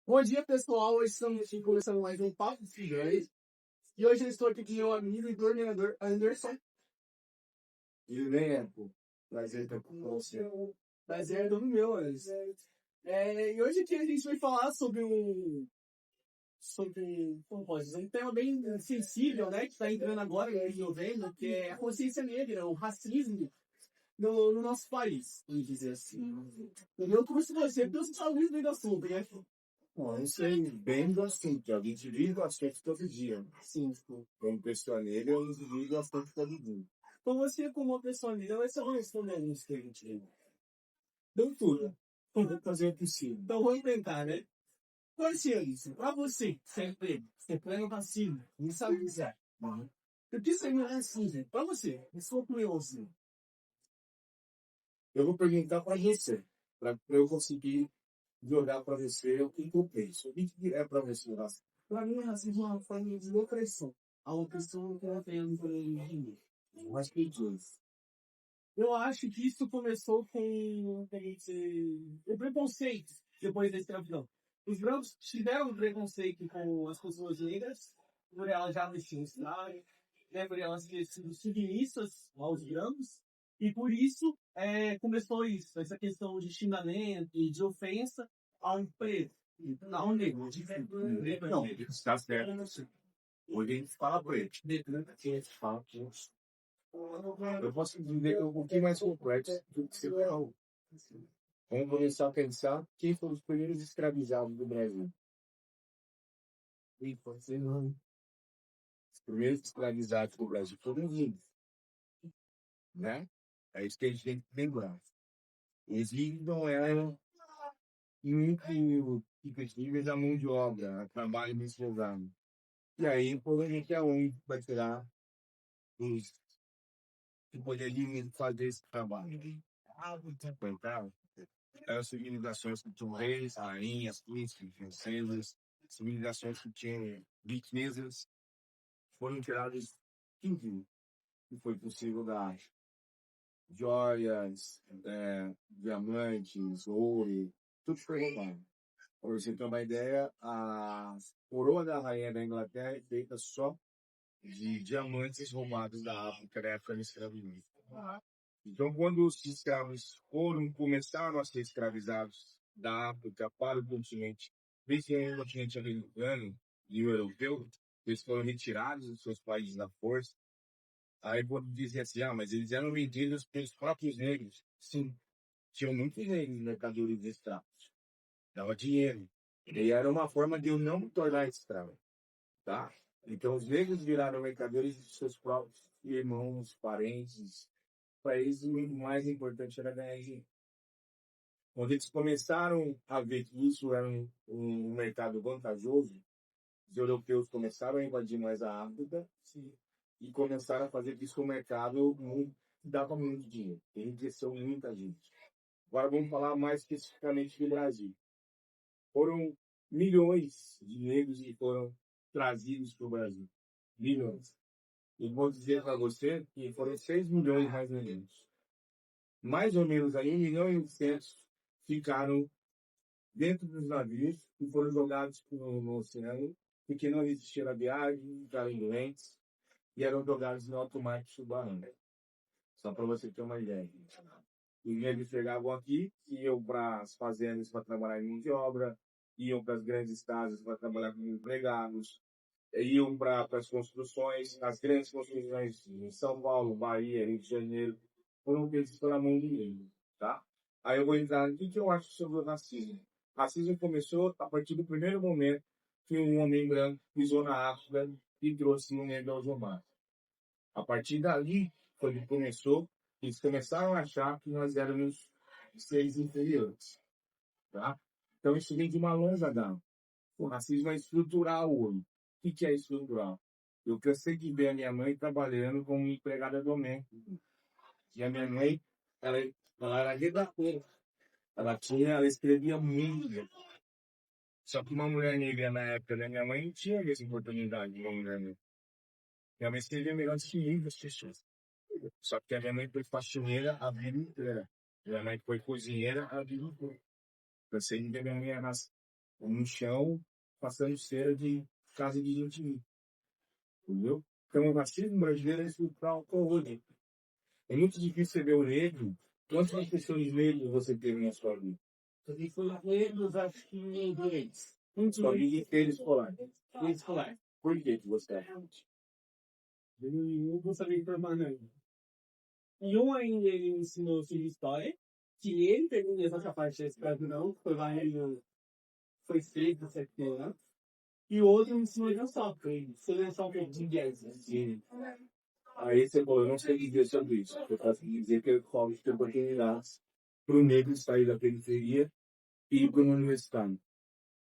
Bom dia, pessoal. Hoje estamos aqui começando mais um Papo de Figões. E hoje eu estou aqui com meu amigo e coordenador Anderson. E nem pô. Prazer estar com você. Prazer é todo meu, Anderson. E hoje aqui a gente vai falar como pode dizer, um tema bem sensível, né? Que está entrando agora em novembro, que é a consciência negra, o racismo no nosso país, vamos dizer assim. Eu começo com você, porque você sabe muito bem do assunto, né? Bom, eu sei bem do assunto. A gente vive o assunto todo dia. Sim. Como pessoa negra, eu vivo o assunto todo dia. Então você, como uma pessoa negra, vai saber responder isso que a gente tem. Deu tudo. Vou fazer o possível. Então vamos tentar, né? Consciência, pra você, sempre, você pleno racismo, não sabe dizer. O que seria racismo? Pra você, em sua opinião, assim. Eu vou perguntar para você, para eu conseguir jogar para você o que eu penso. O que é para você, raça? Pra mim, racismo é uma forma de opressão a uma pessoa que não tem a de Mas que diz? Eu acho que isso começou com o preconceito depois da escravidão. Os brancos tiveram um preconceito com as pessoas negras, por elas já vestirem escravos, né, por elas terem sido submissas aos brancos, e por isso começou isso, essa questão de xingamento e de ofensa a um preto, a um negro. Não, está certo. Hoje a gente fala preto. Aqui a gente fala preto. Eu posso dizer que é um pouquinho mais complexo do que você falou. Vamos começar a pensar quem foram os primeiros escravizados do Brasil. E pode ser, não. Os primeiros escravizados do Brasil foram os índios, né? É isso que a gente tem que lembrar. Os índios não eram muito acessíveis à mão de obra, a trabalho bem pesado. E aí, provavelmente, é onde vai tirar os que poderiam fazer esse trabalho. Então, eram civilizações que tinham reis, rainhas, príncipes, princesas, civilizações que tinham riquezas, foram tiradas tudo que foi possível da arte. Joias, diamantes, ouro, tudo foi roubado. Para você ter uma ideia, a coroa da rainha da Inglaterra é feita só de diamantes roubados da África na época da escravidão. Então, quando os escravos começaram a ser escravizados da África para o continente, principalmente o continente americano e o europeu, eles foram retirados dos seus países na força. Aí quando dizem assim, mas eles eram vendidos pelos próprios negros. Sim, tinham muitos negros mercadores de escravos. Dava dinheiro. E era uma forma de eu não me tornar escravo, tá? Então os negros viraram mercadores de seus próprios irmãos, parentes. Para eles o mais importante era ganhar dinheiro. Quando eles começaram a ver que isso era um mercado vantajoso, os europeus começaram a invadir mais a África. Sim, e começaram a fazer disso um mercado que dava muito dinheiro, enriqueceu muita gente. Agora vamos falar mais especificamente do Brasil. Foram milhões de negros que foram trazidos para o Brasil. Milhões. E vou dizer para você que foram 6 milhões mais ou menos. Mais ou menos aí, 1 milhão e 800 ficaram dentro dos navios e foram jogados no oceano, porque não existia a viagem, ficaram doentes e eram jogados no alto mar de Subarão. Só para você ter uma ideia. Os negros chegavam aqui, iam para as fazendas para trabalhar em mão de obra, iam para as grandes casas para trabalhar como empregados, iam para as construções, as grandes construções em São Paulo, Bahia, Rio de Janeiro, foram feitas pela mão de negro, tá? Aí eu vou entrar no que eu acho sobre o racismo. O racismo começou a partir do primeiro momento que um homem branco pisou na África e trouxe um negro aos humanos. A partir dali, foi que começou, eles começaram a achar que nós éramos seres inferiores, tá? Então isso vem de uma longa data. O racismo é estrutural hoje. O que é estrutural? Eu cansei de ver a minha mãe trabalhando como empregada doméstica. E a minha mãe, ela era redatora. Ela escrevia muito. Só que uma mulher negra na época da minha mãe não tinha essa oportunidade de uma mulher negra. Minha mãe escrevia melhor do que muitas pessoas. Só que a minha mãe foi faxineira a vida inteira. Minha mãe foi cozinheira a vida inteira. Cansei de ver minha mãe no chão, passando cera de casa de gente rica, entendeu? Então, o racismo brasileiro é estrutural até hoje. É muito difícil você ver o negro. Quantas pessoas negras você teve na sua vida? Porque foi negros, acho que em inglês. Sua vida inteira escolar. Escolar. Por que você acha? Eu gostaria de informar, não. E um ainda ele me ensinou sobre história, que ele pegou essa parte da escravidão, foi lá ele foi feito, etc. E o outro me ensinou já só, foi seleção de guerras. Aí você falou, eu não sei dizer sobre isso. Eu posso dizer que eu falo de oportunidades para o negro sair da periferia e ir para uma universidade.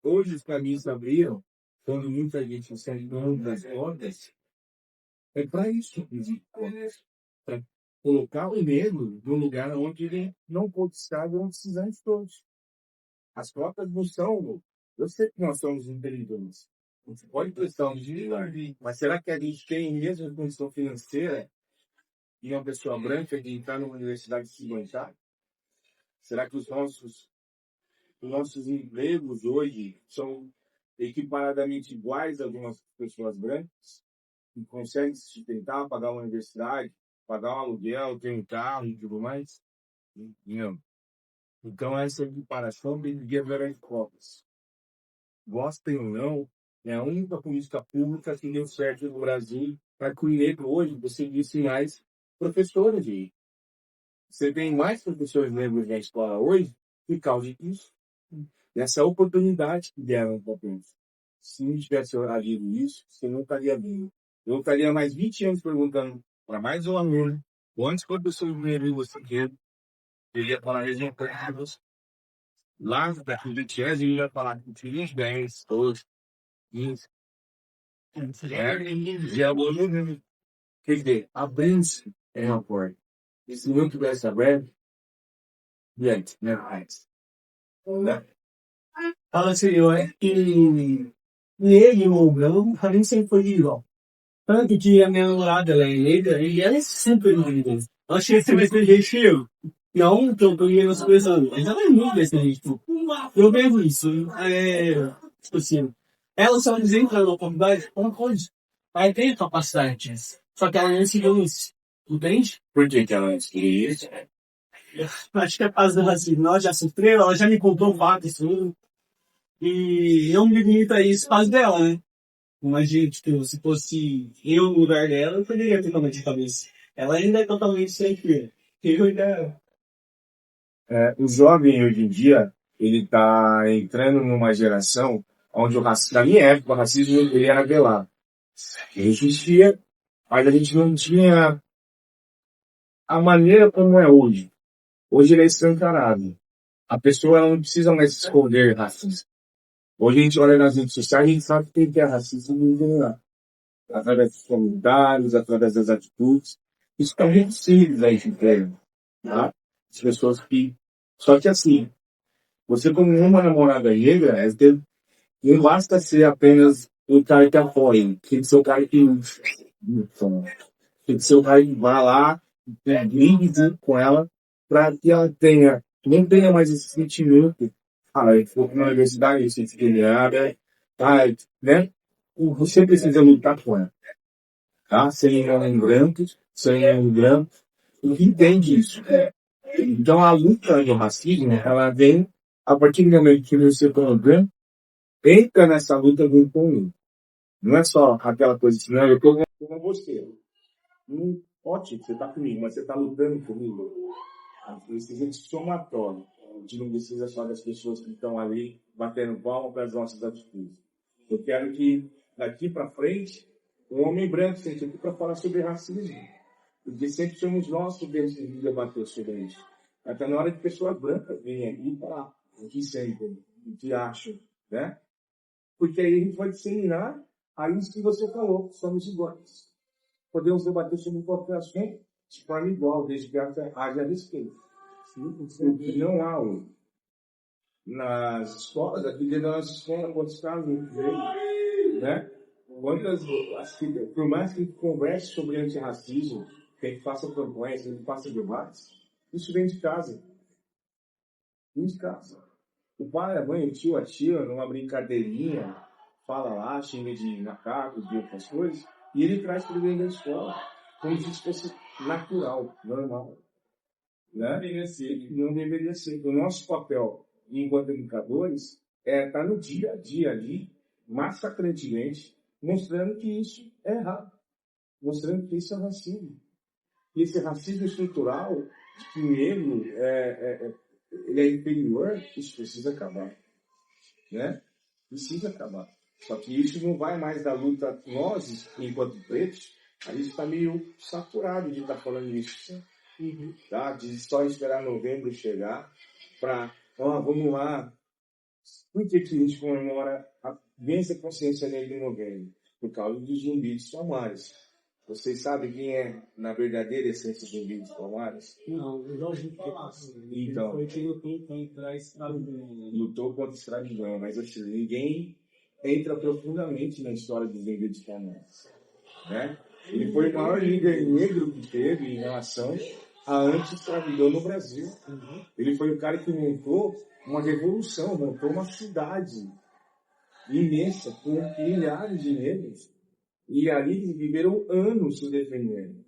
Hoje os caminhos se abriram, quando muita gente sai das portas, é para isso, para colocar o negro no lugar onde ele não pode estar durante esses anos todos. As cotas não são. Eu sei que nós somos inteligentes. A gente pode prestar um dinheiro, mas será que a gente tem mesmo condição financeira e uma pessoa branca de entrar numa universidade e se bancar? Será que os nossos empregos hoje são equiparadamente iguais a algumas pessoas brancas que conseguem se sustentar, pagar uma universidade, pagar um aluguel, ter um carro e tudo mais? Não. Então, essa equiparação deveria haver cotas. Gostem ou não, é a única política pública que deu certo no Brasil para que o negro hoje você disse mais professores. E você tem mais professores negros na escola hoje por causa disso. Nessa oportunidade que deram para todos. Se não tivesse havido isso, você não estaria vindo. Eu estaria mais 20 anos perguntando para mais um aluno quantos professores negros você quer. Ele ia falar a mesma coisa que você. Lá, daqui 20 anos, ele ia falar que tinha uns 10, 12, 15. Já aluno, quer dizer, abrindo-se é uma porta. E se não tivesse aberto, gente, não é mais. Né? Fala assim, eu acho que ele ou não, pra mim sempre foi igual. Tanto que a minha namorada, ela é negra, e ela é super linda. Eu achei que você vai ser recheio. Não, que eu peguei nas pessoas. Mas ela é muito desse jeito. Eu vejo isso. Tipo assim, ela só desentra na faculdade, ela pode. Ela tem capacidade. Só que ela não seguiu isso. Entende? Por que que ela não escolheu isso? Acho que é por causa do racismo. Ela já sofreu, ela já me contou vários, tudo. E eu me limito a isso por causa dela, né? Imagina, tipo, se fosse eu no lugar dela, eu perderia totalmente a cabeça. Ela ainda é totalmente tranquila. Eu ainda. O jovem hoje em dia, ele está entrando numa geração onde o racismo, na minha época, o racismo ele era velado. Ele existia, mas a gente não tinha a maneira como é hoje. Hoje ele é escancarado. A pessoa ela não precisa mais esconder racismo. Hoje a gente olha nas redes sociais e a gente sabe que é racismo em geral. Através dos comentários, através das atitudes. Isso está muito simples aí de ver, tá? As pessoas que... Só que assim, você como uma namorada negra, não basta ser apenas o cara que apoia. Tem que ser o cara que... Tem que ser o cara que vai lá, brigue junto com ela, para que ela não tenha mais esse sentimento. Ah, eu for na universidade, eu sou discriminada, tá, né? Você precisa lutar com ela, tá? Sem homem branco, sem homem branco, e entende isso. Então, a luta do racismo, ela vem a partir do momento que você, como branco, entra nessa luta junto comigo. Não é só aquela coisa assim, não, eu tô com você. Ótimo, você está comigo, mas você está lutando comigo. Precisa de somatório. A gente não precisa só das pessoas que estão ali batendo palma para as nossas atitudes. Eu quero que, daqui para frente, um homem branco esteja aqui para falar sobre racismo. Porque sempre somos nós que devemos debater sobre isso. Até na hora que pessoas brancas vêm aqui falar o que sentem, o que acham, né? Porque aí a gente vai disseminar a isso que você falou, somos iguais. Podemos debater sobre qualquer assunto de forma igual, desde que haja respeito. Não há nas escolas, aqui dentro da nossa escola, quantos casos, né? Por mais que a gente converse sobre antirracismo, que a gente faça campanhas, que a gente faça debates, isso vem de casa. Vem de casa. O pai, a mãe, o tio, a tia, numa brincadeirinha, fala lá, xinga de macaco, de outras coisas, e ele traz para dentro da escola, como se isso fosse natural, normal. Né? Não deveria ser. O nosso papel, enquanto educadores, é estar no dia a dia ali, massacrantemente, mostrando que isso é errado, mostrando que isso é racismo. E esse racismo estrutural, de que o negro ele é inferior, isso precisa acabar. Né? Precisa acabar. Só que isso não vai mais da luta, nós, enquanto pretos, a gente está meio saturado de estar falando isso. Tá? De só esperar novembro chegar para, vamos lá. Por que a gente comemora a Vence a Consciência Negra em novembro? Por causa dos zumbis dos palmares. Vocês sabem quem é, na verdadeira essência, dos zumbis dos palmares? Não, eu já ouvi falar. Então, Foi quem lutou contra a escravidão. Lutou contra a escravidão, mas assim, ninguém entra profundamente na história dos zumbis dos palmares. Né? Ele foi o maior líder negro que teve em relação à anti-escravidão no Brasil. Ele foi o cara que montou uma revolução, montou uma cidade imensa, com milhares de negros. E ali eles viveram anos se defendendo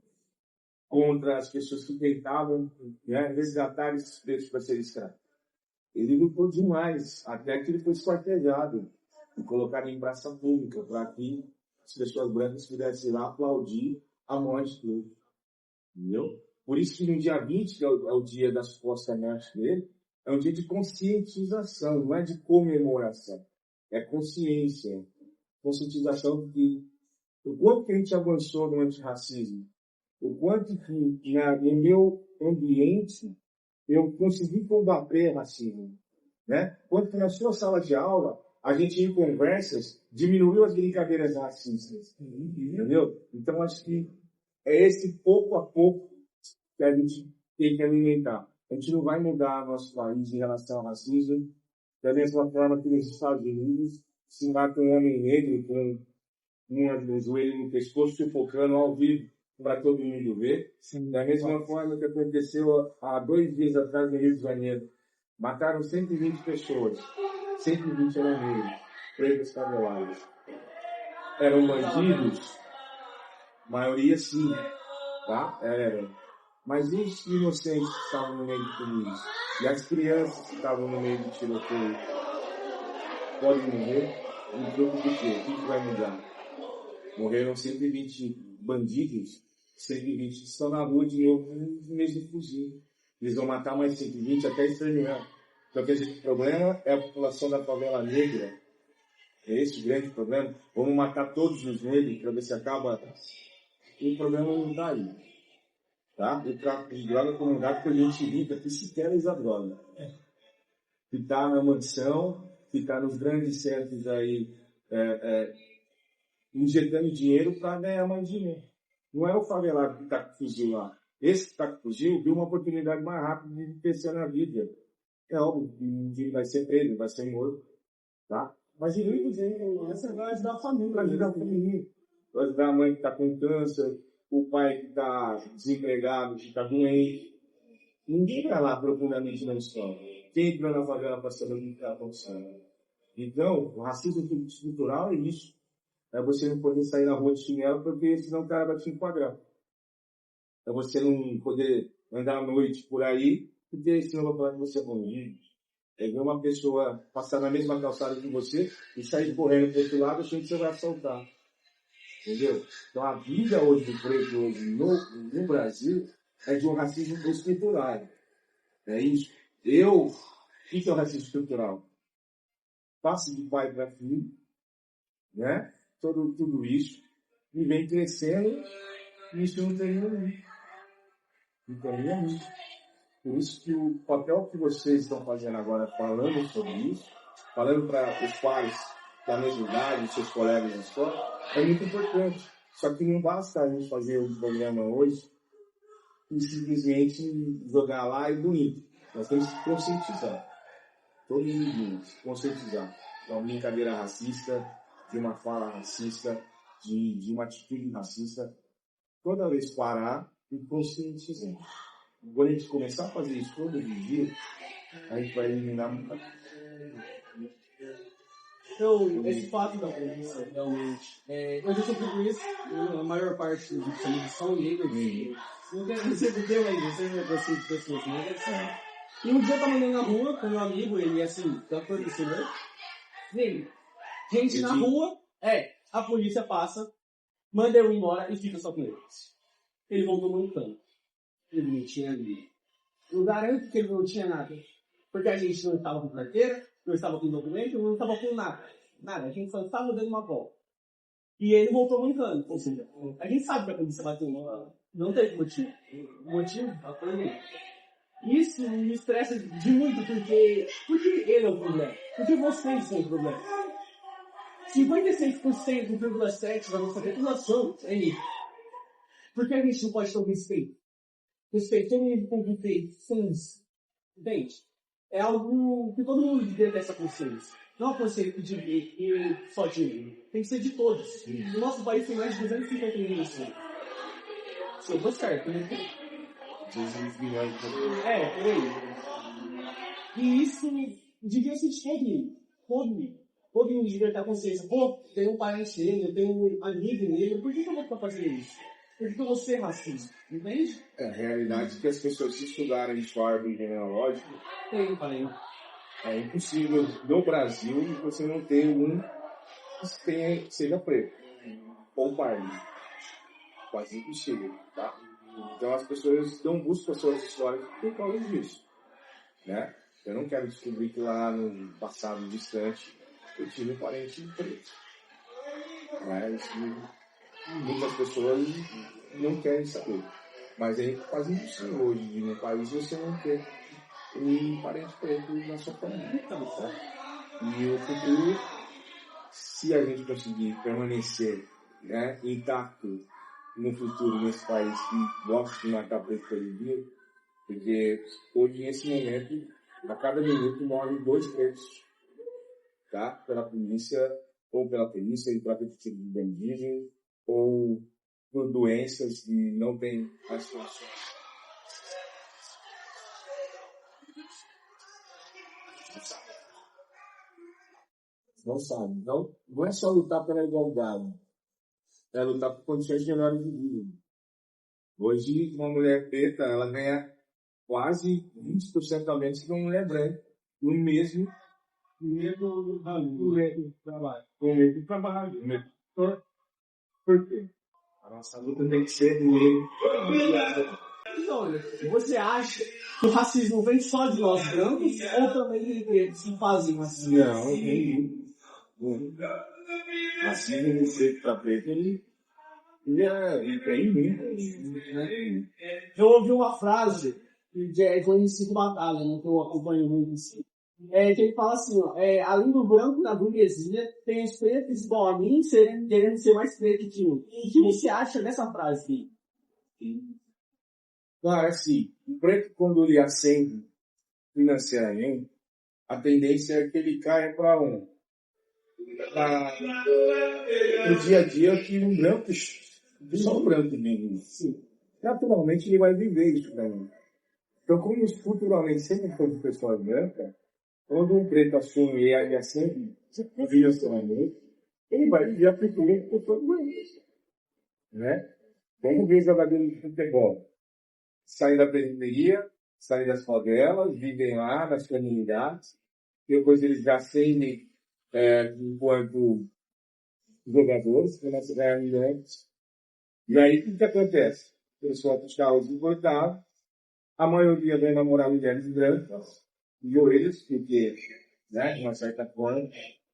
contra as pessoas que tentavam, né, resgatar esses pretos para serem escravos. Ele lutou demais, até que ele foi esquartejado e colocado em praça pública para que as pessoas brancas pudessem ir lá aplaudir a morte dele. Entendeu? Por isso que no dia 20, que é o dia da suposta morte dele, é um dia de conscientização, não é de comemoração. É consciência. Conscientização de o quanto que a gente avançou no antirracismo. O quanto que no meu ambiente eu consegui combater racismo. Né? Quanto que na sua sala de aula a gente em conversas diminuiu as brincadeiras racistas. Entendeu? Então acho que é esse pouco a pouco que a gente tem que alimentar. A gente não vai mudar nosso país em relação ao racismo da mesma forma que nos Estados Unidos se mata um homem negro com um joelho no pescoço sufocando ao vivo para todo mundo ver. Sim. Da mesma forma que aconteceu há 2 dias atrás no Rio de Janeiro. Mataram 120 pessoas. 120 eram negros, pretos favelados. Eram bandidos? Maioria sim, tá? Eram. Mas e os inocentes que estavam no meio de tudo isso? E as crianças que estavam no meio do tiroteio? Podem morrer? Em troco de quê? O que vai mudar? Morreram 120 bandidos, 120 estão na rua de novo no mesmo fuzil. Eles vão matar mais 120 até exterminar. Então, o problema é a população da favela negra. É esse o grande problema. Vamos matar todos os negros para ver se acaba. E o problema não está aí. Tá? O tráfico de droga é um lugar que a gente rica que sequer usa droga. Que está na mansão, que está nos grandes centros aí, injetando dinheiro para ganhar mais dinheiro. Não é o favelado que está com fuzil lá. Esse que está com fuzil viu uma oportunidade mais rápida de crescer na vida. É óbvio que ele vai ser preso, vai ser morto. Tá? Mas ele essa vai ajudar a família. Vai ajudar a família. Vai ajudar a mãe que está com câncer, o pai que está desempregado, que está doente. Ninguém vai lá profundamente na história. Quem entrou na favela para saber o que está acontecendo? Então, o racismo estrutural é isso. É você não poder sair na rua de chinelo, porque senão o cara vai te enquadrar. É você não poder andar à noite por aí, porque senão vai falar que você é bandido. É ver uma pessoa passar na mesma calçada que você e sair correndo para outro lado, achando que você vai assaltar. Entendeu? Então a vida hoje do preto hoje no Brasil é de um racismo estrutural. É isso. O que é o racismo estrutural? Passe de pai para filho, né? Tudo isso, e vem crescendo, e isso não termina nunca. Não termina nunca. Por isso que o papel que vocês estão fazendo agora, falando sobre isso, falando para os pais da mesma idade, os seus colegas na escola, é muito importante. Só que não basta a gente fazer um programa hoje e simplesmente jogar lá e bonito. Nós temos que conscientizar. Todos os dias, conscientizar. De uma brincadeira racista, de uma fala racista, de uma atitude racista. Toda vez parar e conscientizar. Quando a gente começar a fazer isso todos os dias, a gente vai eliminar muita coisa. Então, esse fato da polícia, realmente, eu já sofri com isso, a maior parte dos amigos são negros, não quero dizer do teu, mas você é de pessoas negras. E um dia eu tava andando na rua com meu amigo, ele assim, da fornecedor, nele, gente na rua, a polícia passa, manda eu ir embora e fica só com eles. Ele voltou montando. Ele não tinha ali. Eu garanto que ele não tinha nada. Porque a gente não estava com carteira, não estava com documento, não estava com nada. Nada, a gente só estava dando uma volta. E ele voltou mancando. Ou seja, a gente sabe que a polícia bateu no... Não teve motivo. O motivo foi ele. Isso me estressa de muito, porque ele é o problema. Porque vocês são o problema. 56,7% da nossa população é isso. Por que a gente não pode ter um respeito? Respeito, todo mundo tem respeito, sim. Entende? É algo que todo mundo deve ter essa consciência. Não é um conceito de só de um. Tem que ser de todos. No nosso país tem mais de 250 milhões de pessoas. Se eu tô certo, né? Por aí. E isso devia ser de todo mundo devia ter a consciência. Pô, tem um parente negro, eu tenho um amigo negro, por que eu vou ficar fazendo isso? Por que eu vou ser racista? Entende? A realidade é que as pessoas, se estudarem sua árvore genealógica, é impossível no Brasil você não ter um que seja preto ou pardo. Quase impossível, tá? Então as pessoas não buscam as suas histórias por causa disso, né? Eu não quero descobrir que lá no passado distante eu tive um parente preto. Mas muitas pessoas não querem saber. Mas é quase impossível hoje de no país você não ter um parente preto na sua família. E o futuro, se a gente conseguir permanecer, né, intacto no futuro nesse país que gosta de matar preto todo dia, porque hoje, nesse momento, a cada minuto morrem 2 pretos, tá? Pela polícia, ou pela perícia, e pela perícia de indígena, ou por doenças que não têm as soluções. Não sabe. Então, não é só lutar pela igualdade, é lutar por condições melhores de vida. Hoje, uma mulher preta, ela ganha quase 20% a menos que uma mulher branca, no mesmo trabalho. No mesmo trabalho. Por quê? A nossa luta tem que ser no meio. Então, você acha que o racismo vem só de nós brancos ou também eles fazem assim? Não, tem. Assim, você que tá preto, ele tem muito. Eu ouvi uma frase de Francisco Batalha, né, que eu acompanho muito assim. Que ele fala assim, ó, além do branco da burguesia, tem os pretos igual a mim, querendo ser mais preto que um. E o que você acha dessa frase? Claro, assim, o preto, quando ele ascende financeiramente, a tendência é que ele caia para um. No dia a dia, que um branco, só um branco mesmo, naturalmente ele vai viver isso também. Então, como futuramente sempre foi de pessoas brancas, quando um preto assume e ele ascende financeiramente, ele vai viver a cultura de pessoas brancas. Né? Vamos ver jogadores de futebol. Saem da periferia, saem das favelas, vivem lá nas comunidades, depois eles já ascendem enquanto jogadores, começam a ganhar milhões. E aí o que acontece? Eles vão para os carros importados, a maioria vai namorar mulheres brancas, joelhos, porque, né, de uma certa forma.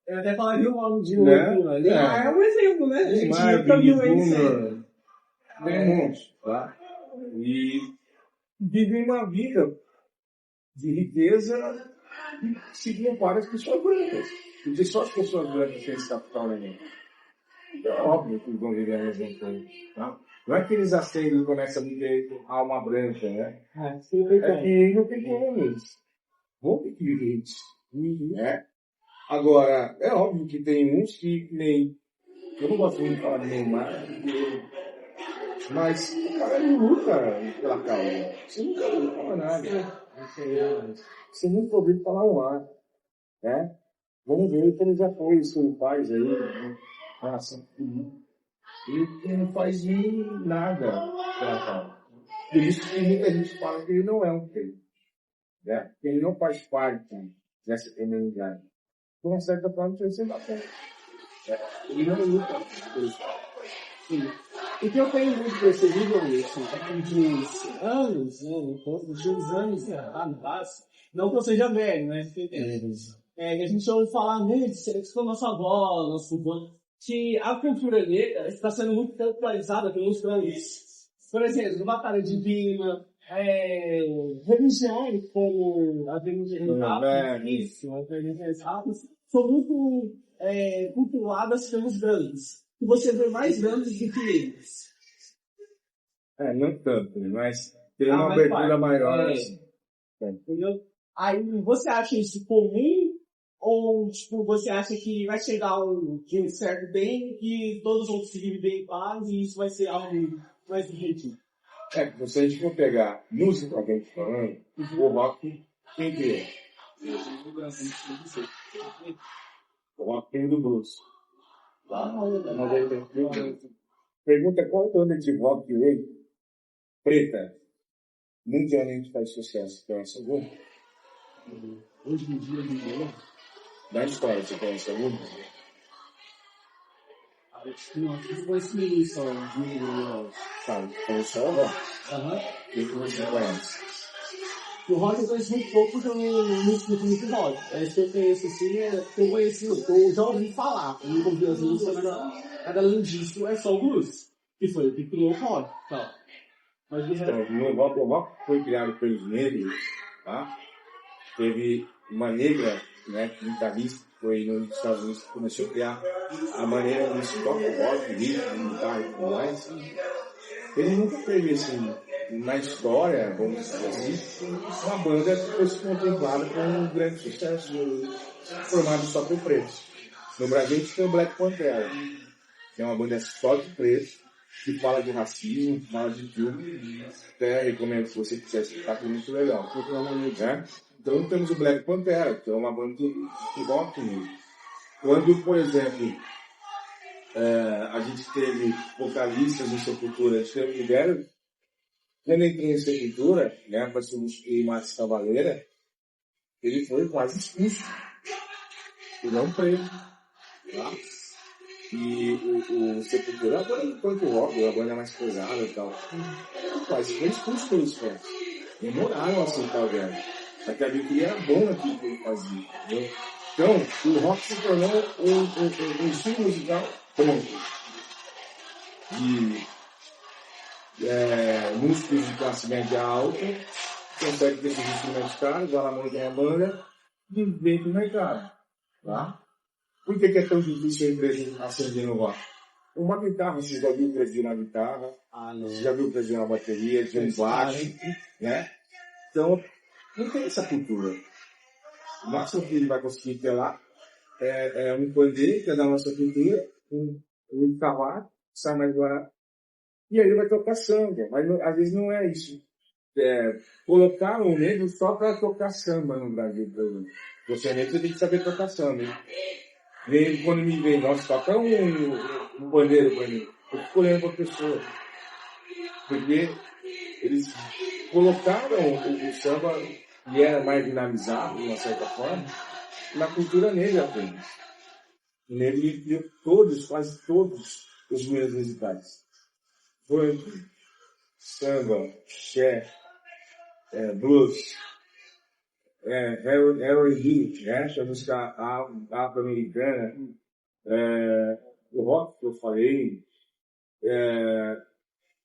Eu até falaria o nome de outro ali. É um exemplo, né? Neymar, Júnior, tem um monte, tá? E vivem uma vida de riqueza e seguiam várias pessoas brancas. Porque só as pessoas brancas têm esse capital ali. É óbvio que eles vão viver a mesma coisa. Tá? Não é que eles acendem e começam a viver alma branca, né? É que não tem como eles. Vão ter que viver isso. Né? Agora, é óbvio que tem uns que nem... Eu não gosto muito de falar de Neymar, mas o cara não luta pela causa. Você nunca ouviu falar nada. Você nunca ouviu falar um ar. né? Vamos ver como já foi isso faz aí, né? Relação com tudo. E não faz de nada pra cá. Por isso que muita gente fala que ele não é um crente, né? Que ele não faz parte dessa comunidade. De uma certa forma, isso é bacana. Ele não luta por isso. Sim. O que eu tenho muito percebido isso, de anos, né, de uns anos atrás, não que eu seja velho, né? Que a gente ouve falar muito, isso foi nossa avó, nosso avô, que a cultura negra está sendo muito popularizada pelos brancos. Por exemplo, Batalha Divina, religiões como a religião isso, as religiões rápidas, são muito cultuadas pelos brancos. E você vê mais brancos do que eles. Não tanto, mas tem uma abertura maior. Entendeu? Aí você acha isso comum? Ou, tipo, você acha que vai chegar de um certo bem e todos vão conseguir viver em paz e isso vai ser algo mais objetivo? Se a gente for pegar musicalmente falando, o rock tem que é? O rock tem do blues. Pergunta qual é a banda de rock hoje, preta, mundialmente faz sucesso. Conhece algum? Hoje em dia, Da história, você conhece algum? não conheço ninguém só. Sabe, conhece algum? O que você conhece? O rock eu conheço muito pouco porque eu não escuto muito rock. Isso que eu conheço assim, que eu conheci, eu já ouvi falar, eu não ouvi as músicas, mas além disso é só o blues, que foi o que criou o rock. Tá? Mas o rock foi criado pelos negros, tá? Teve uma negra, né, guitarrista, foi nos Estados Unidos que começou a criar a maneira como se toca o rock, ritmo, guitarra e tudo mais. Ele nunca teve, assim, na história, vamos dizer assim, uma banda que fosse contemplada com um grande sucesso, formada só por pretos. No Brasil, a gente tem o Black Panther, que é uma banda só de pretos, que fala de racismo, que fala de tudo. Até recomendo se você quiser escutar, que é muito legal. Né? Então temos o Black Panther, que é uma banda de rock mesmo. Quando, por exemplo, a gente teve vocalistas em Sepultura, a gente teve Libério, quando entrei em Sepultura, né, para substituir Márcio Cavaleira, ele foi quase expulso. Ele não preso. Tá? E o Sepultura é uma banda de punk rock, é uma banda mais pesada e tal. Quase foi expulso pelos fãs. Demoraram a aceitar o velho. Até ver que ele era bom naquilo que ele fazia. Entendeu? Então, o rock se tornou um estilo musical pronto. E músicos de classe média alta conseguem ter esses instrumentos caros, vai lá montar uma banda e vem pro mercado. Tá? Por que é tão difícil a empresa acender no rock? Uma guitarra, você já viu pressionar a guitarra, você já viu pressionar a bateria, de um baixo, né? Então, não tem essa cultura. O máximo que ele vai conseguir ter lá é um pandeiro, que é da nossa cultura, um cavalo, sai mais barato, e aí ele vai tocar samba, mas às vezes não é isso. Colocaram o negro só para tocar samba no Brasil, por exemplo. Você negro, você tem que saber tocar samba, hein? Quando me vem, nossa, toca um pandeiro para mim. Eu fico olhando para a pessoa. Porque eles colocaram o samba, e era marginalizado, de uma certa forma, na cultura negra apenas. O negro viu quase todos os meios musicais. Funk, samba, axé, blues, R&B, né? A música afro-americana, o rock que eu falei,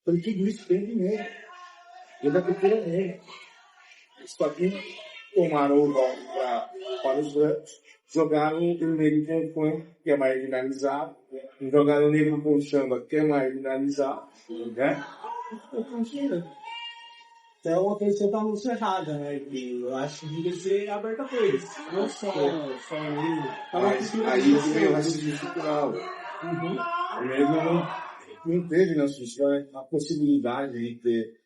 tudo isso tem dinheiro. E da cultura negra. Só que tomaram o rock para os brancos, jogaram o negro com o funk, que é marginalizado, jogaram o negro com o samba, que é marginalizado, né? Então, uma coisa que está muito errada, né? Que eu acho que devia ser aberta a eles. Não só Mas aí veio o racismo estrutural. O negro não teve na sua história a possibilidade de ter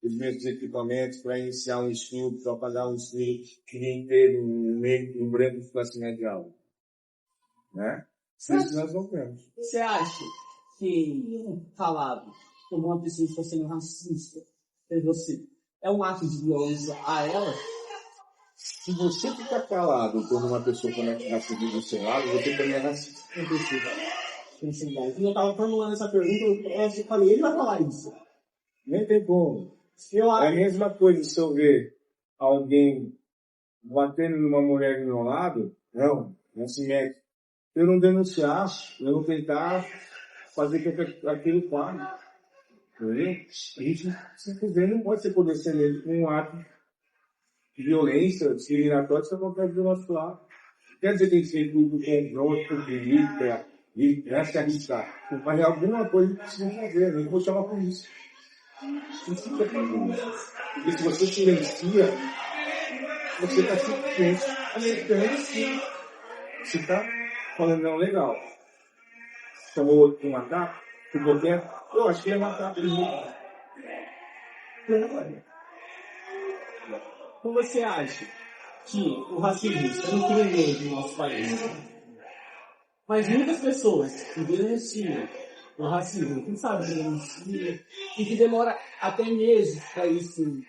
os mesmos equipamentos para iniciar um estudo, para pagar um estudo que nem ter um branco de classe média alta, né? Isso nós não temos. Você acha que falado como uma pessoa está sendo racista em você é um ato de violência a ela? Se você ficar calado quando uma pessoa comete racismo do seu lado, você também é racista. E eu estava formulando essa pergunta, eu falei, ele vai falar isso. Nem tem como. Eu É a acho. mesma coisa se eu ver alguém batendo numa mulher do meu lado, não se mete. Eu não denunciar, eu não tentar fazer que aquilo pare. Entendeu? A gente simplesmente não pode ser condescendente com um ato de violência, discriminatório, que acontece do nosso lado. Quer dizer que tem que ser tudo com pronto, delito, e se arriscar. Mas alguma coisa que precisa fazer, nem vou chamar a polícia. Precisa fazer isso. Porque se você silencia, você está simplesmente alertando que você está falando não legal. Chamou outro para matar, por qualquer. Eu acho que ele ia matar primeiro. Como você acha que o racismo é um crime no nosso país? Mas muitas pessoas que denunciam o racismo, quem sabe denunciam, e que demora até meses para isso,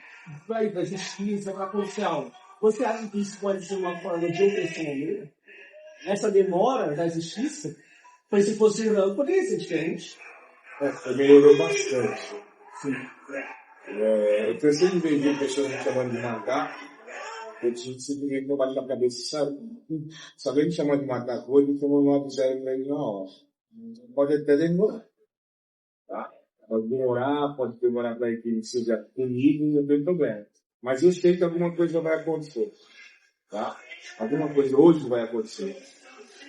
para ir para a justiça, para policial. Você acha que isso pode ser uma forma de opressão mesmo? Essa demora da justiça, pois se fosse branco, poderia ser diferente. Melhorou bastante. Sim. Eu cansei de ver pessoas me chamando de macaco. Eu tinha que simplesmente não bater na cabeça, sabe? Se alguém me chamar de macaco hoje, eu tomo um 9-0 pra ele na hora. Pode até demorar. Tá? Pode demorar para que seja comigo, não tem problema. Mas eu sei que alguma coisa vai acontecer. Tá? Alguma coisa hoje vai acontecer.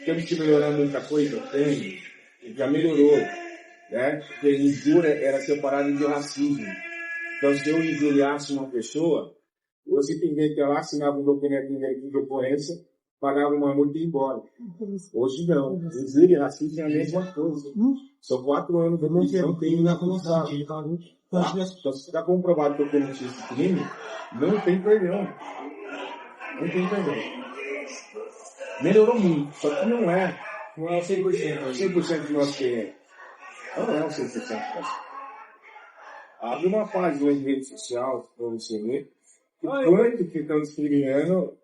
Temos que melhorar muita coisa? Tem. Já melhorou. Né? Porque injúria era separada de racismo. Então, se eu injuriasse uma pessoa, eu simplesmente lá assinava um documento de ocorrência, pagava uma multa e ia embora. Hoje não. Injúria e racismo é a mesma coisa. São 4 anos de prisão, tem na comissão. Então, se está comprovado que eu cometi esse crime, não tem perdão. Não tem perdão. Melhorou muito, só que não é 100% do nosso querer. Não é o 100%. Abre uma página de rede social para você ver o quanto que estão discriminando.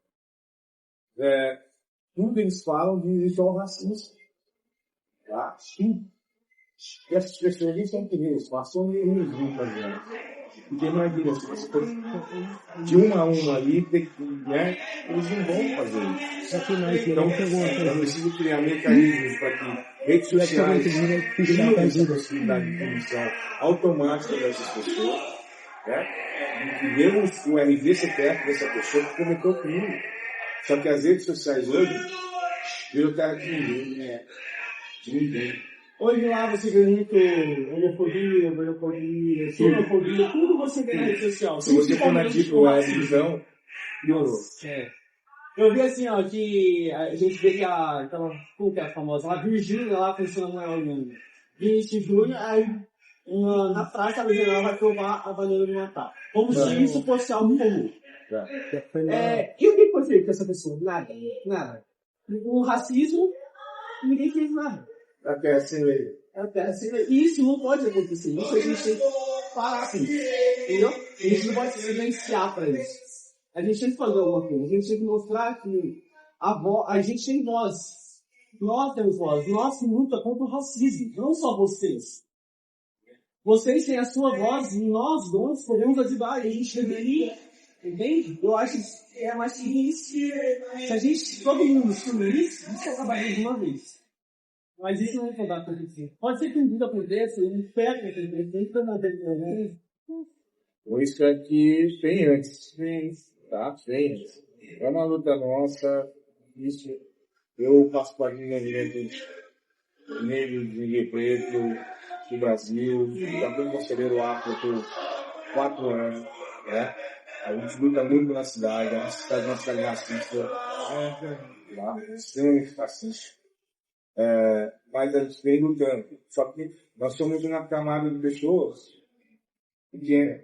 Tudo eles falam de só racismo. Tá? E essas pessoas nem são crianças, passam nenhum junto gente. Porque imagina, se você for de uma a uma ali, né, eles não vão fazer isso. Então, eu preciso criar mecanismos para que redes sociais criem essa possibilidade de punição automática dessas pessoas, né? E demos o RG CPF dessa pessoa que cometeu o crime. Só que as redes sociais hoje viram cara de ninguém, né? De ninguém. Hoje lá você vê muito homofobia, xenofobia, tudo você vê na rede social. Se você for na Deep Web, então, piorou. Eu vi assim, ó, que a gente vê que como que é a famosa? A Virgínia lá pensando no 20 de junho, aí na praça a Virgínia vai provar a bandeira de Natal. Como se isso fosse algo comum. E o que foi feito com essa pessoa? Nada. O racismo, ninguém fez nada. Até assim, isso não pode acontecer. Isso a gente tem que parar com isso. Entendeu? A gente não pode se silenciar para isso. A gente tem que fazer alguma coisa. A gente tem que mostrar que a gente tem voz. Nós temos voz. Nós luta contra o racismo. Não só vocês. Vocês têm a sua voz e nós dois podemos ajudar. A gente deveria. Entende? Eu acho que é mais que isso. Se a gente, todo mundo se unisse, isso acabaria de uma vez. Mas isso não vai acontecer. Pode ser que um dia aconteça, eu espero que aconteça, não aconteça. Eu espero que tem antes. Tá? Tem antes. É uma luta nossa. Isso. Eu faço parte do movimento negro de Rio Preto, do Brasil. Já fui conselheiro afro por 4 anos. Né? A gente luta muito na cidade. A nossa cidade é uma cidade racista. Extremamente racista. Mas a gente vem lutando. Só que nós somos uma camada de pessoas pequena.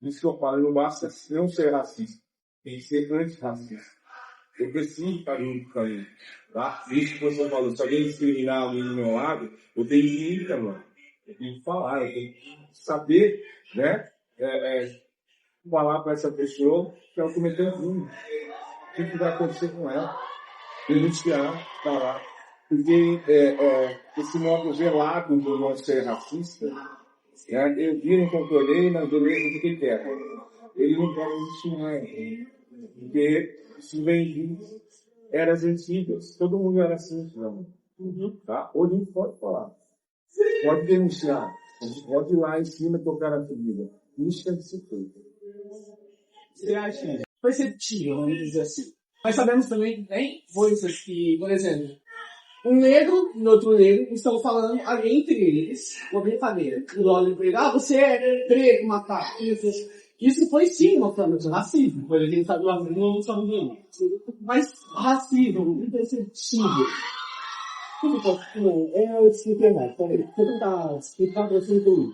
Isso que eu falo, não basta não ser racista, tem que ser antirracista. Eu preciso estar junto com ele, tá? Isso que você falou, se alguém discriminar alguém do meu lado, eu tenho que ir, mano. Eu tenho que falar, eu tenho que saber, né? Falar para essa pessoa que ela cometeu um crime. O que vai acontecer com ela? Denunciar, falar. Porque esse modo velado do não ser racista, eu vi, não concordei, mas beleza, do que quer. Ele não pode existir mais. Porque isso vem de eras antigas. Todo mundo era assim, não. Tá? Hoje a gente pode falar. Pode denunciar. A gente pode ir lá em cima e tocar na ferida. Isso tem que ser feito. Você acha perceptível, vamos dizer assim. Mas sabemos também que tem coisas que, por exemplo, um negro e outro negro estão falando ali entre eles, uma brincadeira. E olha para ele, você é preto, macaco. Isso foi sim uma forma de racismo, por a gente sabe lá não estamos vendo. Mas racismo, imperceptível. Eu expliquei mais, vou tentar explicar para você tudo.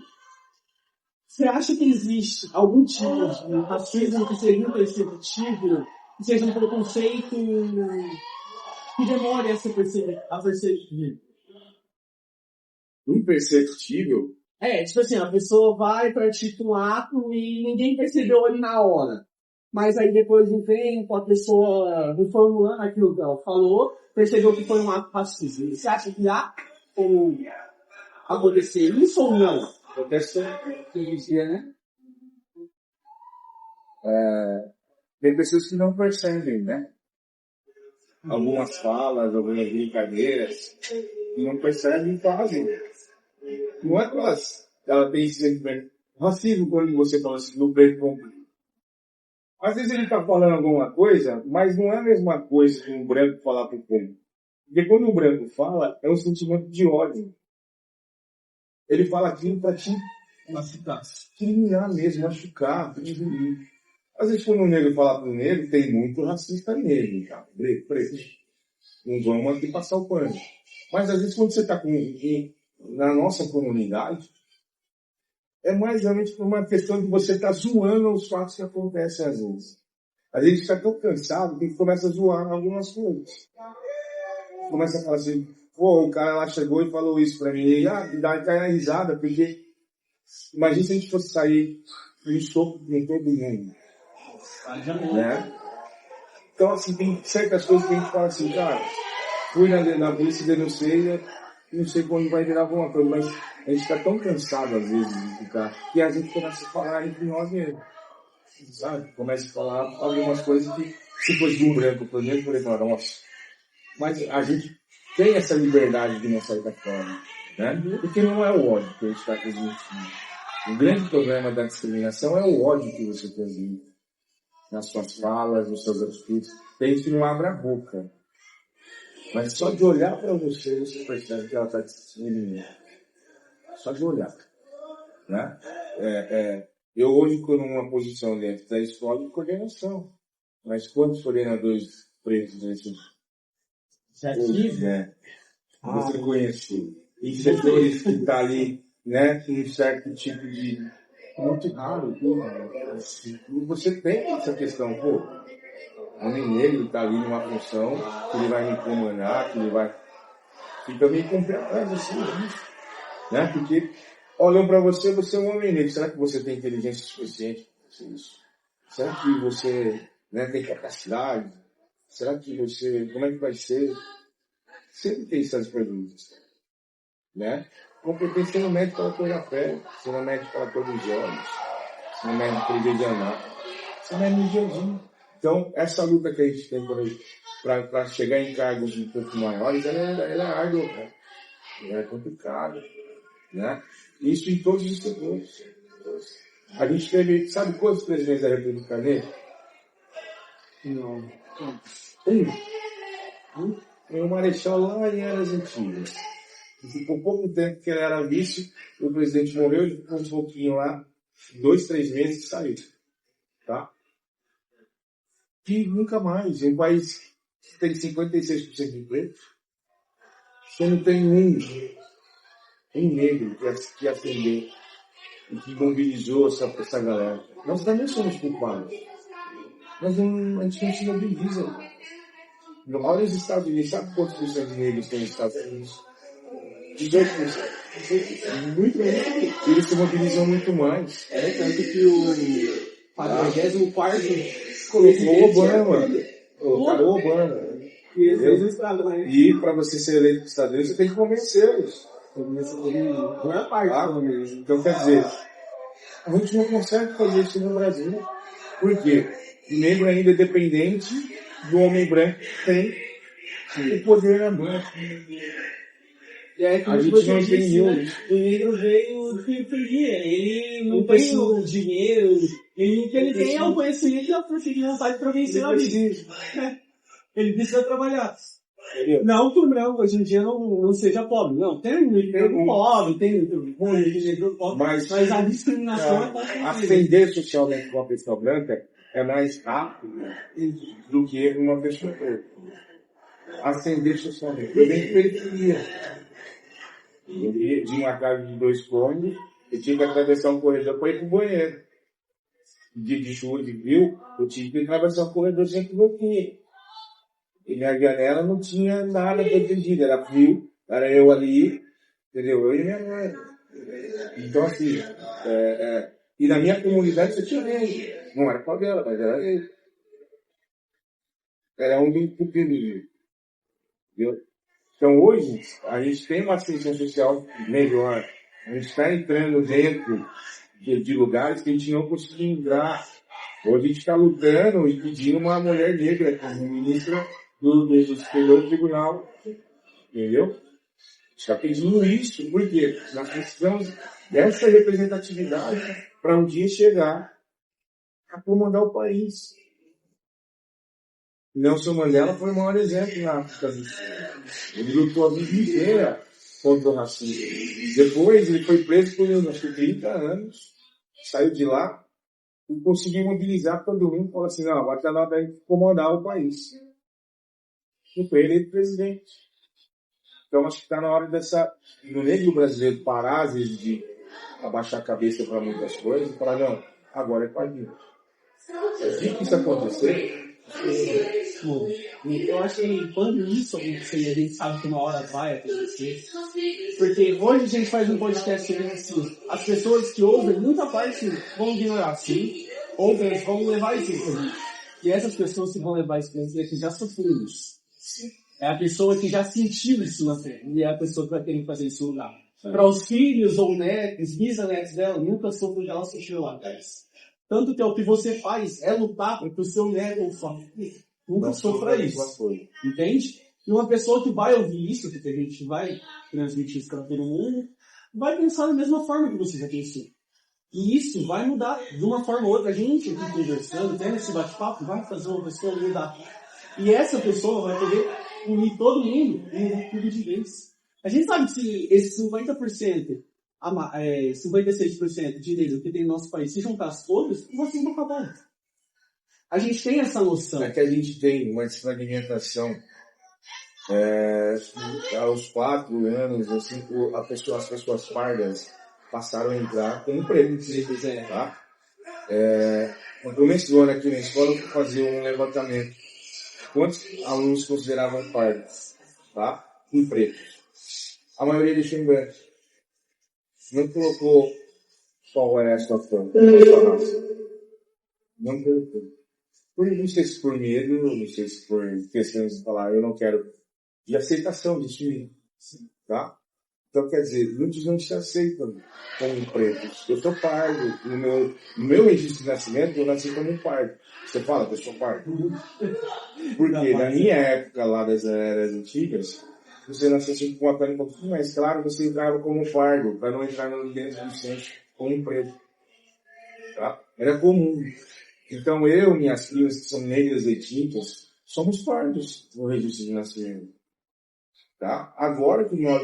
Você acha que existe algum tipo de racismo que seja imperceptível, que seja um preconceito que demore a perceber? Imperceptível? Tipo assim, a pessoa vai partir um ato e ninguém percebeu ali na hora. Mas aí depois de um tempo, a pessoa reformulando aquilo que ela falou, percebeu que foi um ato racista. Você acha que há como acontecer isso ou não? Acontece todo dia, né? Tem pessoas que não percebem, né? Algumas falas, algumas brincadeiras, que não percebem e fazem. Não é que ela tem sempre racismo quando você fala assim, no branco. Às vezes ele está falando alguma coisa, mas não é a mesma coisa que um branco falar para o povo. Porque quando um branco fala, é um sentimento de ódio. Ele fala aquilo para te machucar mesmo, machucar, diminuir. Às vezes quando um negro fala para o negro, tem muito racista negro, tá? Preto. Não vamos aqui passar o pano. Mas às vezes quando você está na nossa comunidade, é mais realmente por uma questão de você estar zoando os fatos que acontecem às vezes. Às vezes a gente está tão cansado que começa a zoar algumas coisas. Começa a falar assim, pô, o cara lá chegou e falou isso pra mim. E dá aquela risada, porque imagina se a gente fosse sair um soco com todo mundo. Né? Então, assim, tem certas coisas que a gente fala assim, cara, fui na polícia, denunciei, não sei quando vai virar alguma coisa, mas a gente está tão cansado, às vezes, de ficar, que a gente começa a falar entre nós mesmos, sabe? Começa a falar algumas coisas que, se fosse de um branco, por exemplo, eu poderia falar, nossa. Mas a gente tem essa liberdade de uma certa forma, né? Porque não é o ódio que a gente está transmitindo. O grande problema da discriminação é o ódio que você transmite nas suas falas, nos seus atitudes. Tem gente que não abre a boca. Mas só de olhar para você, você percebe que ela está discriminando. Só de olhar. Né? Eu hoje estou numa posição dentro da escola de coordenação. Mas quantos coordenadores presos nesse você conhece? E setores que estão ali, né, com um certo tipo de... Muito raro. E você tem essa questão, pô, homem negro está ali numa função que ele vai me comandar, que ele vai... Fica meio com o pé atrás assim, né? Porque olham para você, você é um homem negro. Será que você tem inteligência suficiente para fazer isso? Será que você, né, tem capacidade? Será que você... Como é que vai ser? Sempre tem essas perguntas, né? Competência não mede pela cor da pele, você não mede pela cor dos olhos, você não mede pelo jeito de andar, você mede no dia a dia. Então, essa luta que a gente tem para chegar em cargos um pouco maiores, ela é árdua, né? Ela é complicada, né? Isso em todos os setores. A gente teve, sabe quantos presidentes da República Negra? Não. Um marechal lá em Eras Antigas. Ficou pouco tempo que ele era vice, o presidente morreu, ele ficou um pouquinho lá, 2, 3 meses e saiu. Tá? E nunca mais. Em um país que tem 56% de preto, você não tem um negro que ascender e que mobilizou essa galera. Nós também somos culpados. A gente não se mobiliza. Olha os Estados Unidos, sabe quantos por cento de negros tem nos Estados Unidos? 18%. Muito menos. Eles se mobilizam muito mais. Tanto que o 44º Colocou o Obama. Colocou o Obama. E para você ser eleito nos Estados Unidos, você tem que convencê-los. Então, quer dizer, a gente não consegue fazer isso no Brasil. Por quê? O negro ainda é dependente do homem branco que tem o poder na mão. E aí, A gente não entendeu né? O negro veio de periferia, ele não tem o dinheiro, o que ele tem é o conhecimento e a força de vontade para vencer a vida. Ele precisa trabalhar. Não que o branco hoje em dia não seja pobre, não. Tem negro pobre, tem negro pobre, mas a discriminação é constante. Ascender socialmente com uma pessoa branca é mais rápido do que uma pessoa preta. Ascender socialmente. Eu venho de periferia. De uma casa de 2 cômodos, eu tinha que atravessar um corredor para ir para o banheiro. Dia de chuva, de frio, eu tinha que atravessar um corredor sempre aqui. E minha janela não tinha nada protegido, era frio, era eu ali, entendeu? Eu e minha mãe. Então, assim, e na minha comunidade você tinha rei. Não era favela, mas era rei. Era um dos pequeninos. Entendeu? Então, hoje, a gente tem uma assistência social melhor. A gente está entrando dentro de lugares que a gente não conseguia entrar. Hoje a gente está lutando e pedindo uma mulher negra como ministra do Superior Tribunal. Entendeu? A gente está pedindo isso. Por quê? Nós precisamos dessa representatividade para um dia chegar a comandar o país. Nelson Mandela foi o maior exemplo na África do Sul. Ele lutou a vida inteira contra o racismo. Depois ele foi preso por acho que 30 anos, saiu de lá e conseguiu mobilizar todo mundo e falou assim, não, agora está na hora de comandar o país. E foi eleito presidente. Então acho que está na hora do negro brasileiro parar, às vezes, de abaixar a cabeça para muitas coisas e falar, não, agora é com a gente. Se isso acontecer, eu acho que quando isso acontecer, a gente sabe que uma hora vai acontecer. Porque hoje a gente faz um podcast sobre isso. As pessoas que ouvem, muita parte vão ignorar, sim. Outras vão levar isso pra gente. E essas pessoas que vão levar isso pra gente é que já sofreram isso. É a pessoa que já sentiu isso na pele. E é a pessoa que vai querer fazer isso lá. Para os filhos ou netos, bisnetos dela, nunca sofreu já, ela sentiu lá atrás. Tanto que é o que você faz é lutar para que o seu neto ou sua filha nunca sofra isso. Entende? E uma pessoa que vai ouvir isso, porque a gente vai transmitir isso para todo mundo, vai pensar da mesma forma que você já pensou. E isso vai mudar de uma forma ou outra. A gente aqui conversando, tendo esse bate-papo, vai fazer uma pessoa mudar. E essa pessoa vai poder unir todo mundo e mudar tudo de vez. A gente sabe que se esse 50%, 56% de negros que tem no nosso país, se juntasse todos, o racismo acabou. A gente tem essa noção. É que a gente tem uma desfragmentação. Aos 4 anos, assim, as pessoas pardas passaram a entrar como pretos. Tá? No começo do ano aqui na escola, eu fui fazer um levantamento. Quantos alunos consideravam pardos? Tá? Em pretos. A maioria deixou em branco. Não colocou qual é a sua cor, sua raça. Não colocou. Não sei se por medo, não sei se por questões de falar, eu não quero, de aceitação de time. Tá? Então, quer dizer, muitos não se aceitam como pretos. Eu sou pardo. No meu registro de nascimento, eu nasci como um pardo. Você fala que eu sou pardo? Porque na minha época, lá das eras antigas, você nasceu assim com uma pele um pouquinho mais clara, você entrava como um pardo, para não entrar dentro do centro como um preto. Tá? Era comum. Então eu, minhas filhas que são negras e tintas, somos pardos no registro de nascimento. Tá? Agora que nós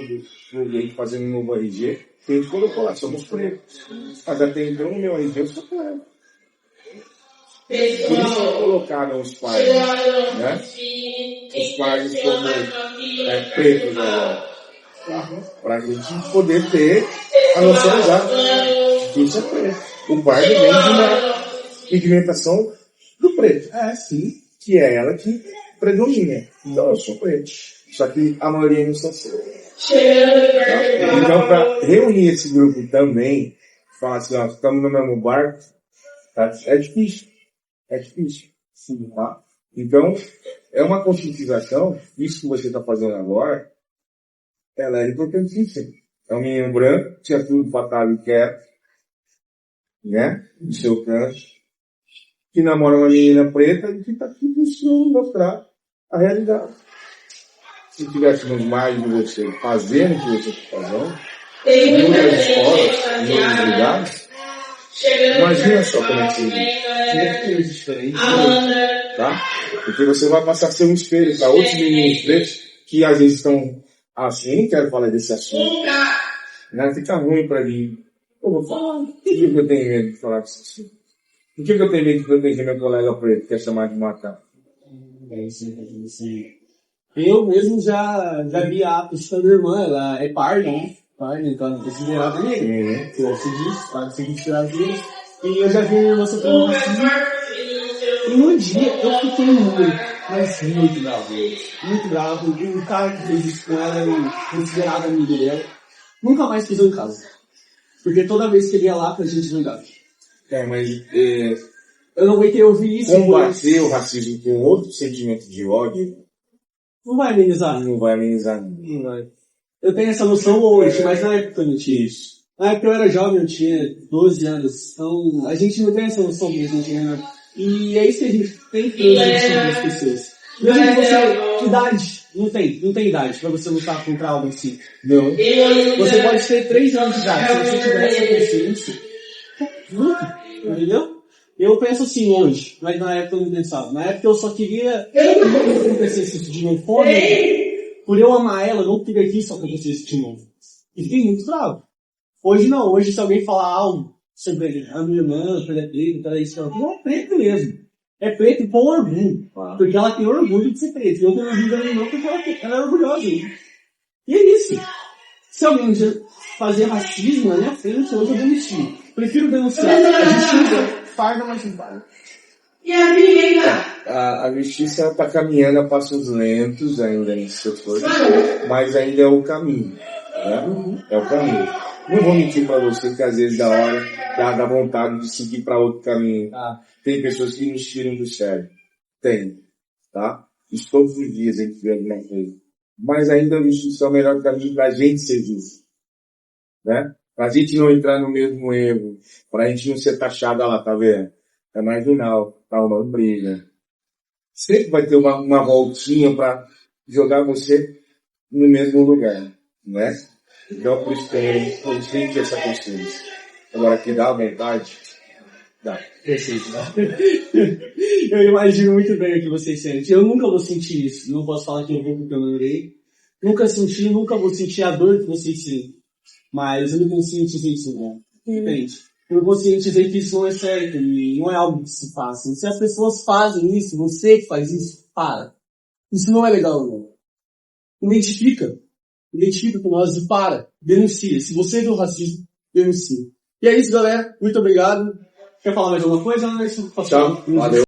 fazendo um novo RG, a gente colocou lá, somos pretos. Mas até então o meu RG eu sou preto. Por isso que colocaram os pardos, né? Os pardos como pretos agora. Tá? Para a gente poder ter a noção exata. justiça é preto. O pardo vem de uma pigmentação do preto. Sim. Que é ela que predomina. Então eu sou preto. Só que a maioria não são assim. Tá? Então, para reunir esse grupo também, falar assim, ó, estamos no mesmo barco, tá? É difícil. É difícil. Sim, tá? Então, é uma conscientização, isso que você está fazendo agora, ela é importantíssima. É um menino branco, tinha tudo para estar ali quieto, né? No seu canto, que namora uma menina preta e que está aqui buscando mostrar a realidade. Se tivéssemos mais de você fazendo o que você está fazendo, em outras escolas, em outros lugares, imagina só como é que seria diferente, tá? Porque você vai passar a ser um espelho para outros meninos pretos que às vezes estão assim, nem quero falar desse assunto, né? Fica ruim para mim. Eu vou falar. Por que eu tenho medo de falar desse assunto? Por que eu tenho medo de proteger meu colega preto, que é chamado de matar? Eu mesmo já vi a pessoa da minha irmã, ela é parda, né? Parda, então ela é considerada negra. Então, se diz, pode ser considerada negra. E eu já vi a minha irmã sofrendo racismo. E um dia eu fiquei muito bravo. Muito bravo. E o cara que fez isso com ela era considerado amigo dela. Nunca mais pisou em casa. Porque toda vez que ele ia lá, a gente ligava. Mas eu não aguentei ouvir isso. Combater o racismo com outro sentimento de ódio não vai amenizar. Não vai amenizar. Não vai. Eu tenho essa noção hoje, mas na época eu não tinha isso. Na época eu era jovem, eu tinha 12 anos. Então a gente não tem essa noção mesmo. E é isso que a gente tem que transmitir para as pessoas. Mesmo que você, idade, não tem idade para você lutar contra algo assim. Não. Você pode ter 3 anos de idade, se você tiver essa consciência, luta, entendeu? Eu penso assim hoje, mas na época eu não pensava. Na época eu só queria que acontecesse isso de novo. Por eu amar ela, eu não queria que isso acontecesse isso de novo. E fiquei muito bravo. Hoje não, hoje se alguém falar algo sobre a minha irmã, ela é preta, ela é isso, não é preto mesmo. É preto com orgulho. Porque ela tem orgulho de ser preta. E eu tenho orgulho da minha irmã porque ela é orgulhosa. E é isso. Se alguém fazer racismo na minha frente, eu vou denunciar. Prefiro denunciar. A justiça farda, mas não farda. A justiça está caminhando a passos lentos ainda nesse setor, mas ainda é o caminho. Né? É o caminho. Não vou mentir para você que às vezes dá vontade de seguir para outro caminho. Tem pessoas que nos tiram do sério. Tem. Tá? Isso todos os dias a gente vê alguma coisa. Mas ainda a justiça é o melhor caminho para a gente ser justo. Né? Para a gente não entrar no mesmo erro. Para a gente não ser taxado lá, tá vendo? É marginal. Tá uma briga. Sempre vai ter uma voltinha para jogar você no mesmo lugar. Não é? Então, por isso tem que ter essa consciência. Agora, que dá vontade, dá. Eu imagino muito bem o que vocês sentem. Eu nunca vou sentir isso. Não posso falar que eu vou porque eu não irei. Nunca vou sentir a dor que vocês sentem. Mas eu me conscientizei disso, né? Entende? Eu me conscientizei que isso não é certo e não é algo que se faça. Se as pessoas fazem isso, você que faz isso, para. Isso não é legal, não. Identifica com nós e para. Denuncia. Se você viu racismo, denuncia. E é isso, galera. Muito obrigado. Quer falar mais alguma coisa? Não, é isso. Tchau. Valeu.